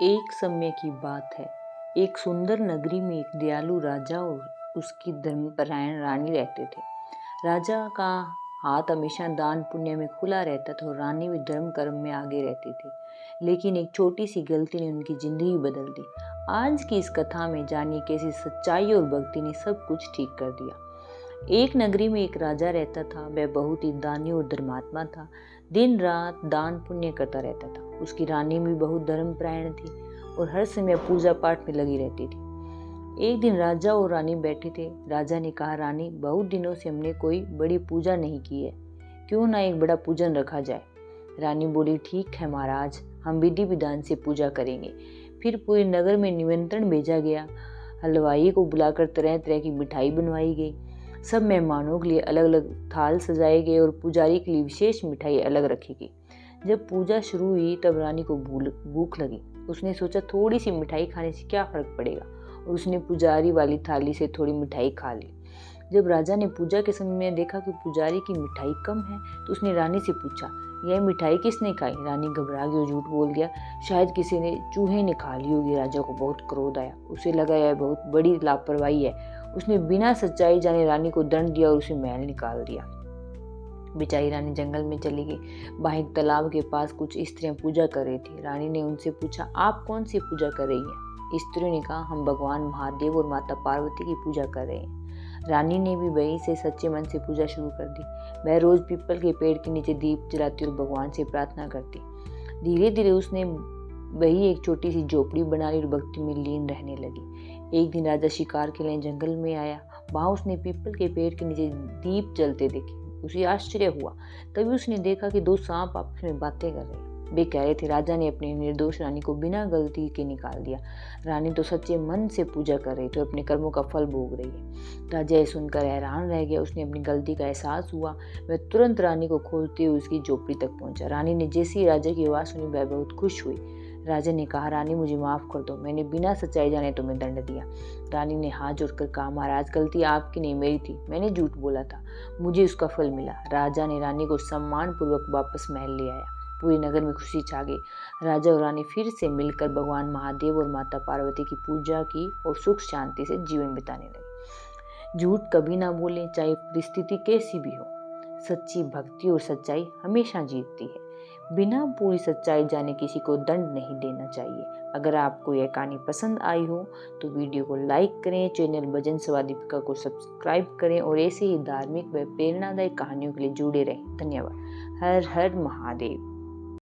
एक समय की बात है। एक सुंदर नगरी में एक दयालु राजा और उसकी धर्मपरायण रानी रहते थे। राजा का हाथ हमेशा दान पुण्य में खुला रहता था और रानी भी धर्म कर्म में आगे रहती थी। लेकिन एक छोटी सी गलती ने उनकी जिंदगी बदल दी। आज की इस कथा में जानिए कैसी सच्चाई और भक्ति ने सब कुछ ठीक कर दिया। एक नगरी में एक राजा रहता था। वह बहुत ही दानी और धर्मात्मा था। दिन रात दान पुण्य करता रहता था। उसकी रानी भी बहुत धर्मपरायण थी और हर समय पूजा पाठ में लगी रहती थी। एक दिन राजा और रानी बैठे थे। राजा ने कहा, रानी, बहुत दिनों से हमने कोई बड़ी पूजा नहीं की है, क्यों ना एक बड़ा पूजन रखा जाए। रानी बोली, ठीक है महाराज, हम विधि विधान से पूजा करेंगे। फिर पूरे नगर में निमंत्रण भेजा गया। हलवाई को बुलाकर तरह तरह की मिठाई बनवाई गई। सब मेहमानों के लिए अलग अलग थाल सजाए गए और पुजारी के लिए विशेष मिठाई अलग रखी गई। जब पूजा शुरू हुई तब रानी को भूख लगी। उसने सोचा, थोड़ी सी मिठाई खाने से क्या फर्क पड़ेगा, और उसने पुजारी वाली थाली से थोड़ी मिठाई खा ली। जब राजा ने पूजा के समय में देखा कि पुजारी की मिठाई कम है तो उसने रानी से पूछा, यह मिठाई किसने खाई। रानी घबरा गई और झूठ बोल गया, शायद किसी ने चूहे ने खा ली होगी। राजा को बहुत क्रोध आया। उसे लगा यह बहुत बड़ी लापरवाही है। उसने बिना सच्चाई जाने रानी को दंड दिया और उसे महल निकाल दिया। बेचारी रानी जंगल में चली गई। वहां एक तालाब के पास कुछ स्त्रियां पूजा कर रही थी। रानी ने उनसे पूछा, आप कौन सी पूजा कर रही हैं। स्त्रियों ने कहा, हम भगवान महादेव और माता पार्वती की पूजा कर रहे हैं। रानी ने भी वहीं से सच्चे मन से पूजा शुरू कर दी। वह रोज पीपल के पेड़ के नीचे दीप जलाती और भगवान से प्रार्थना करती। धीरे धीरे उसने वही एक छोटी सी झोपड़ी बना ली और भक्ति में लीन रहने लगी। एक दिन राजा शिकार के लिए जंगल में आया। वहां उसने पीपल के पेड़ के नीचे दीप जलते देखे। उसे आश्चर्य हुआ। तभी उसने देखा कि दो सांप आपस में बातें कर रहे। वे कह रहे थे, राजा ने अपनी निर्दोष रानी को बिना गलती के निकाल दिया। रानी तो सच्चे मन से पूजा कर रही थी और अपने कर्मों का फल भोग रही है। राजा ये सुनकर हैरान रह गया। उसने अपनी गलती का एहसास हुआ। वह तुरंत रानी को खोजते हुए उसकी झोपड़ी तक पहुंचा। रानी ने जैसे ही राजा की आवाज सुनी, वह बहुत खुश हुई। राजा ने कहा, रानी, मुझे माफ कर दो, मैंने बिना सच्चाई जाने तुम्हें दंड दिया। रानी ने हाथ जोड़कर कहा, महाराज, गलती आपकी नहीं, मेरी थी। मैंने झूठ बोला था, मुझे उसका फल मिला। राजा ने रानी को सम्मान पूर्वक वापस महल ले आया। पूरे नगर में खुशी छा गई। राजा और रानी फिर से मिलकर भगवान महादेव और माता पार्वती की पूजा की और सुख शांति से जीवन बिताने लगे। झूठ कभी ना बोलें, चाहे परिस्थिति कैसी भी हो। सच्ची भक्ति और सच्चाई हमेशा जीतती है। बिना पूरी सच्चाई जाने किसी को दंड नहीं देना चाहिए। अगर आपको यह कहानी पसंद आई हो तो वीडियो को लाइक करें, चैनल भजन सवा दीपिका को सब्सक्राइब करें और ऐसे ही धार्मिक व प्रेरणादायक कहानियों के लिए जुड़े रहें। धन्यवाद। हर हर महादेव।